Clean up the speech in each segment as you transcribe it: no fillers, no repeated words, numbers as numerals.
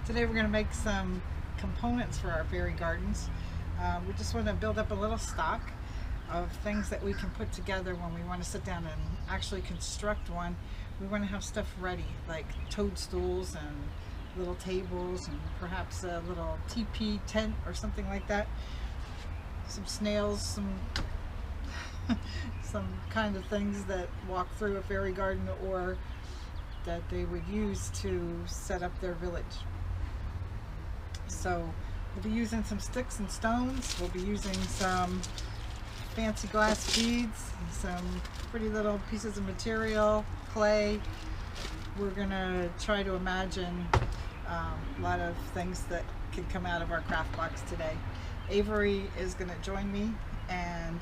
Today we're going to make some components for our fairy gardens. We just want to build up a little stock of things that we can put together when we want to sit down and actually construct one. We want to have stuff ready, like toadstools and little tables and perhaps a little teepee tent or something like that. Some snails, some kind of things that walk through a fairy garden or that they would use to set up their village. So we'll be using some sticks and stones. We'll be using some fancy glass beads, some pretty little pieces of material, clay. We're gonna try to imagine a lot of things that can come out of our craft box today. Avery is gonna join me and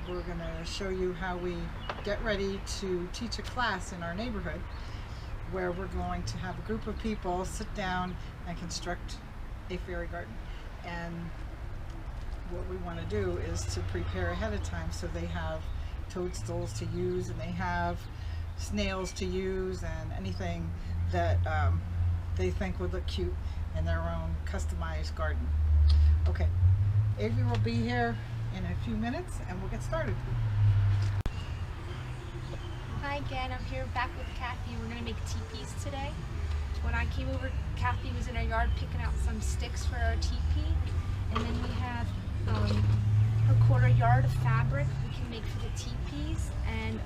we're gonna show you how we get ready to teach a class in our neighborhood where we're going to have a group of people sit down and construct a fairy garden. And what we want to do is to prepare ahead of time so they have toadstools to use and they have snails to use and anything that they think would look cute in their own customized garden. Okay, Avery will be here in a few minutes and we'll get started. Hi again, I'm here back with Kathy. We're going to make teepees today. When I came over, Kathy was in our yard picking out some sticks for our teepee. And then we have a quarter yard of fabric we can make for the teepees. And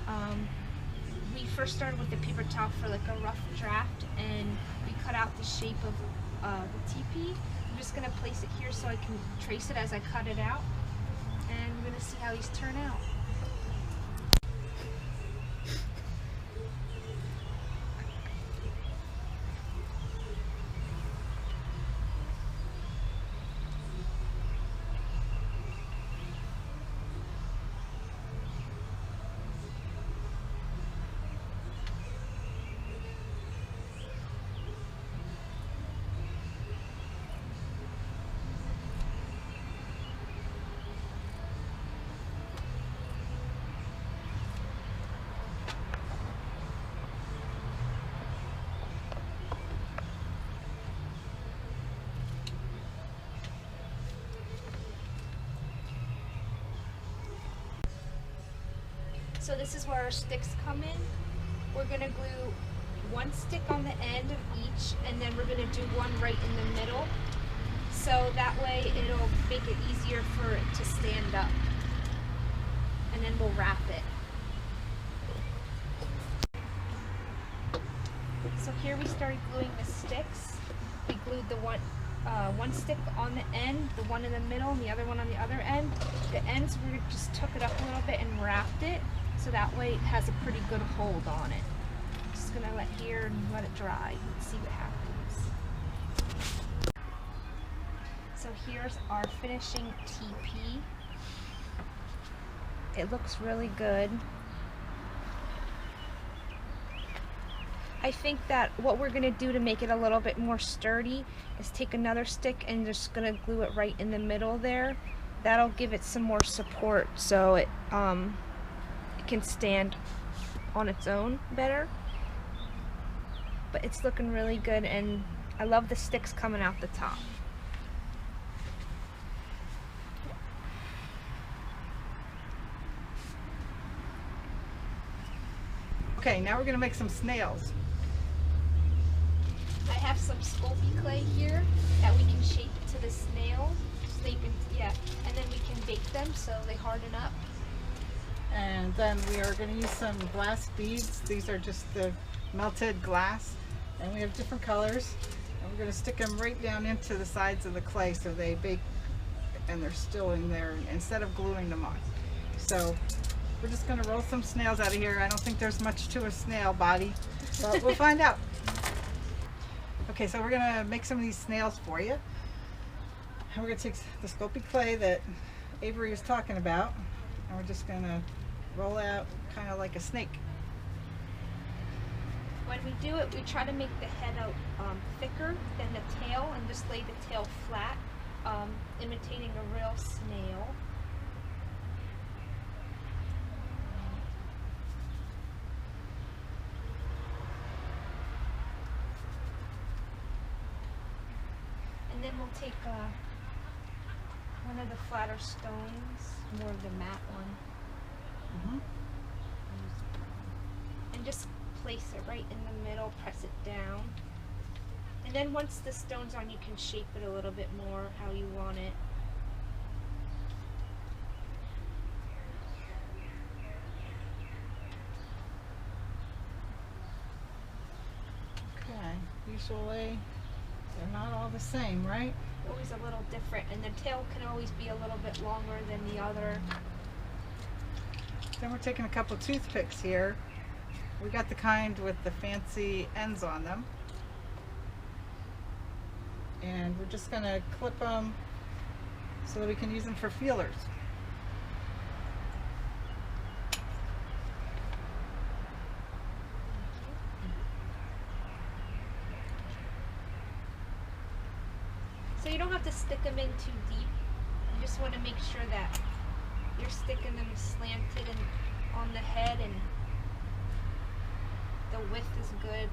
we first started with the paper towel for like a rough draft, and we cut out the shape of the teepee. I'm just going to place it here so I can trace it as I cut it out. And we're going to see how these turn out. So this is where our sticks come in. We're gonna glue one stick on the end of each, and then we're gonna do one right in the middle. So that way it'll make it easier for it to stand up. And then we'll wrap it. So here we started gluing the sticks. We glued the one stick on the end, the one in the middle, and the other one on the other end. The ends, we just took it up a little bit and wrapped it. So that way it has a pretty good hold on it. Just gonna let here and let it dry and see what happens. So here's our finishing teepee. It looks really good. I think that what we're gonna do to make it a little bit more sturdy is take another stick and just gonna glue it right in the middle there. That'll give it some more support so it can stand on its own better. But it's looking really good, and I love the sticks coming out the top. Okay, now we're going to make some snails. I have some Sculpey clay here that we can shape to the snail. So they can, and then we can bake them so they harden up. And then we are going to use some glass beads. These are just the melted glass, and we have different colors, and we're going to stick them right down into the sides of the clay so they bake and they're still in there instead of gluing them on. So we're just going to roll some snails out of here. I don't think there's much to a snail body, but we'll find out. Okay, so we're going to make some of these snails for you, and we're going to take the Sculpey clay that Avery was talking about, and we're just going to roll out kind of like a snake. When we do it, we try to make the head out thicker than the tail and just lay the tail flat, imitating a real snail. And then we'll take one of the flatter stones, more of the matte one, and just place it right in the middle, press it down. And then once the stone's on, you can shape it a little bit more how you want it. Okay, usually they're not all the same, right? Always a little different, and the tail can always be a little bit longer than the other. Then we're taking a couple toothpicks here. We got the kind with the fancy ends on them. And we're just going to clip them so that we can use them for feelers. So you don't have to stick them in too deep. You just want to make sure that you're sticking them slanted and on the head, and the width is good.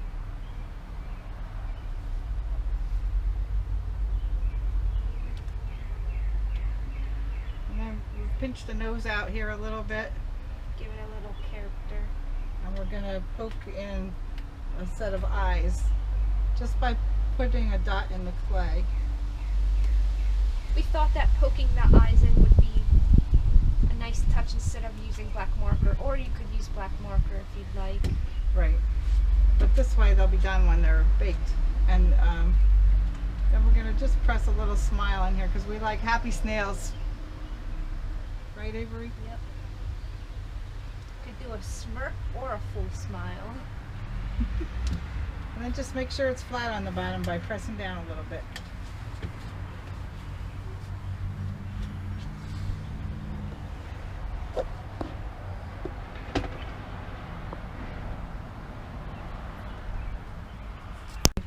And then we pinch the nose out here a little bit. Give it a little character. And we're going to poke in a set of eyes just by putting a dot in the clay. We thought that poking the eyes in would be a nice touch instead of using black marker, or you could use black marker if you'd like. Right. But this way they'll be done when they're baked. And then we're going to just press a little smile in here because we like happy snails. Right, Avery? Yep. Could do a smirk or a full smile. And then just make sure it's flat on the bottom by pressing down a little bit.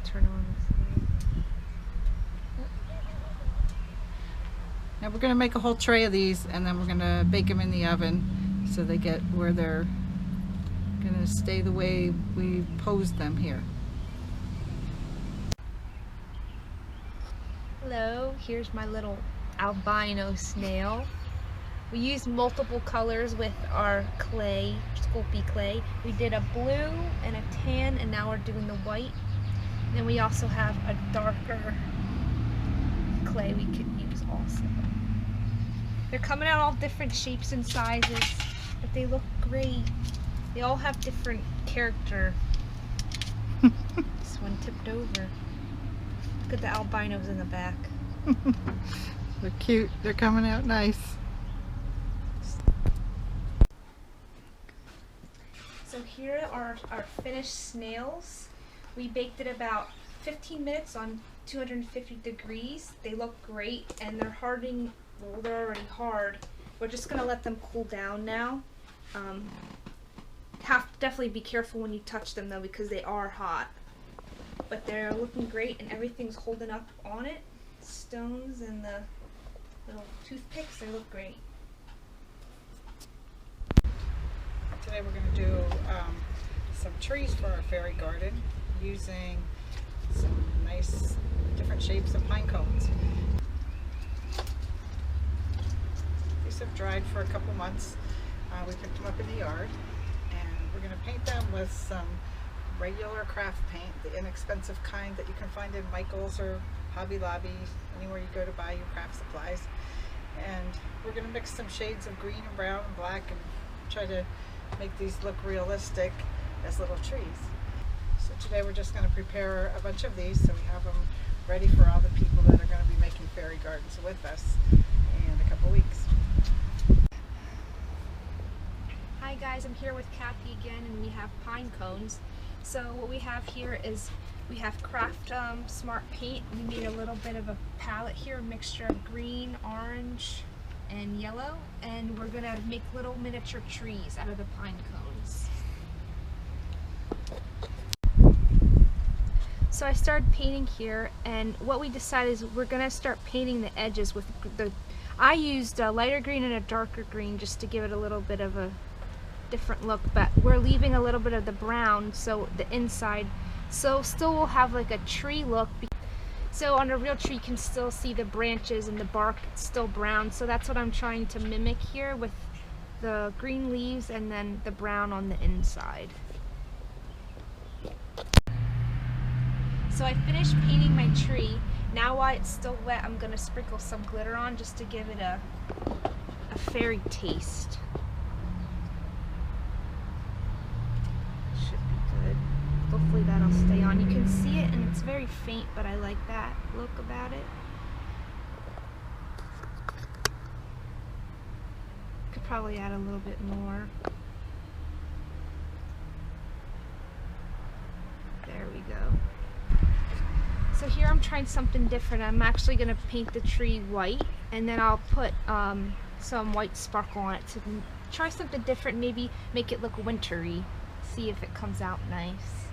Turn on this. Now we're going to make a whole tray of these, and then we're going to bake them in the oven so they get where they're going to stay the way we posed them here. Hello, here's my little albino snail. We used multiple colors with our clay, Sculpey clay. We did a blue and a tan, and now we're doing the white. And then we also have a darker clay we could use also. They're coming out all different shapes and sizes, but they look great. They all have different character. This one tipped over. Look at the albinos in the back. They're cute. They're coming out nice. So here are our finished snails. We baked it about 15 minutes on 250 degrees. They look great, and they're hardening. Well, they're already hard. We're just gonna let them cool down now. Have to definitely be careful when you touch them though, because they are hot. But they're looking great, and everything's holding up on it. Stones and the little toothpicks, they look great. Today we're going to do some trees for our fairy garden using some nice different shapes of pine cones. These have dried for a couple months. We picked them up in the yard, and we're going to paint them with some regular craft paint, the inexpensive kind that you can find in Michael's or Hobby Lobby, anywhere you go to buy your craft supplies. And we're going to mix some shades of green and brown and black and try to make these look realistic as little trees. So today we're just going to prepare a bunch of these so we have them ready for all the people that are going to be making fairy gardens with us in a couple weeks. Hi guys, I'm here with Kathy again, and we have pine cones. So what we have here is we have craft smart paint. We made a little bit of a palette here, a mixture of green, orange, and yellow, and we're gonna make little miniature trees out of the pine cones. So I started painting here, and what we decided is we're gonna start painting the edges with I used a lighter green and a darker green just to give it a little bit of a different look, but we're leaving a little bit of the brown, so the inside, so still will have like a tree look. So on a real tree you can still see the branches and the bark still brown, so that's what I'm trying to mimic here with the green leaves and then the brown on the inside. So I finished painting my tree. Now while it's still wet, I'm gonna sprinkle some glitter on just to give it a fairy taste. Should be good. Hopefully that'll stay on. You can see it and it's very faint, but I like that look about it. Could probably add a little bit more. There we go. So here I'm trying something different. I'm actually going to paint the tree white, and then I'll put some white sparkle on it to try something different, maybe make it look wintry. See if it comes out nice.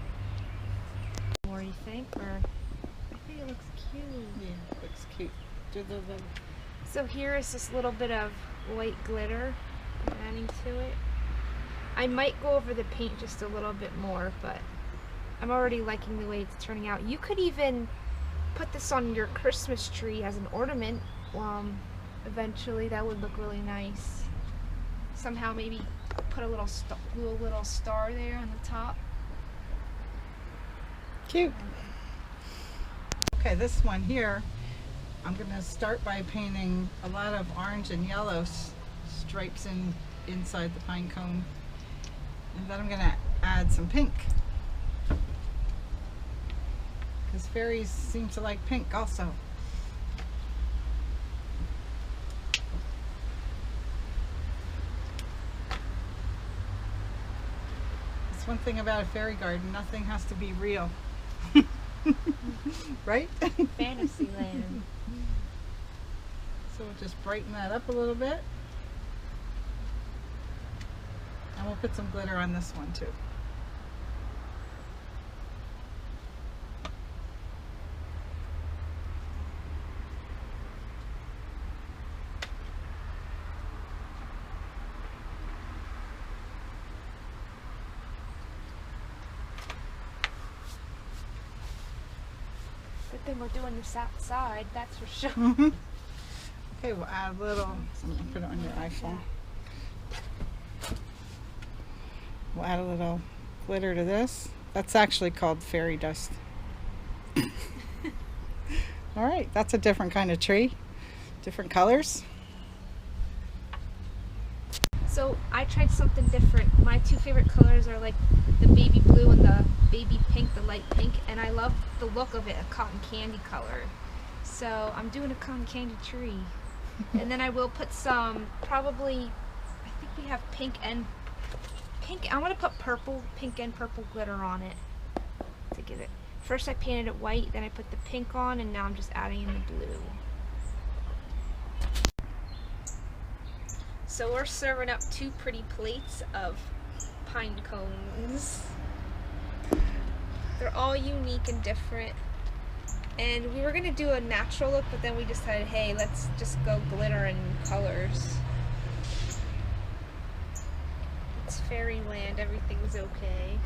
What do you think? Or I think it looks cute. Yeah, it looks cute. So here is this little bit of white glitter I'm adding to it. I might go over the paint just a little bit more, but I'm already liking the way it's turning out. You could even put this on your Christmas tree as an ornament. Eventually, that would look really nice. Somehow, maybe put a little star there on the top. Cute. Okay, this one here, I'm going to start by painting a lot of orange and yellow stripes inside the pine cone, and then I'm going to add some pink, because fairies seem to like pink also. That's one thing about a fairy garden, nothing has to be real. Right? Fantasyland. So we'll just brighten that up a little bit. And we'll put some glitter on this one too. Good thing we're doing this outside, that's for sure. Okay, we'll add a little, put it on your iPhone. We'll add a little glitter to this. That's actually called fairy dust. All right, that's a different kind of tree. Different colors. So I tried something different. My two favorite colors are like the baby blue and the baby pink, the light pink, and I love the look of it, a cotton candy color. So I'm doing a cotton candy tree. And then I will put some, probably, I think we have pink. I'm going to put pink and purple glitter on it to give it. First I painted it white, then I put the pink on, and now I'm just adding in the blue. So we're serving up 2 pretty plates of pine cones. They're all unique and different. And we were going to do a natural look, but then we decided, hey, let's just go glitter and colors. It's fairyland, everything's okay.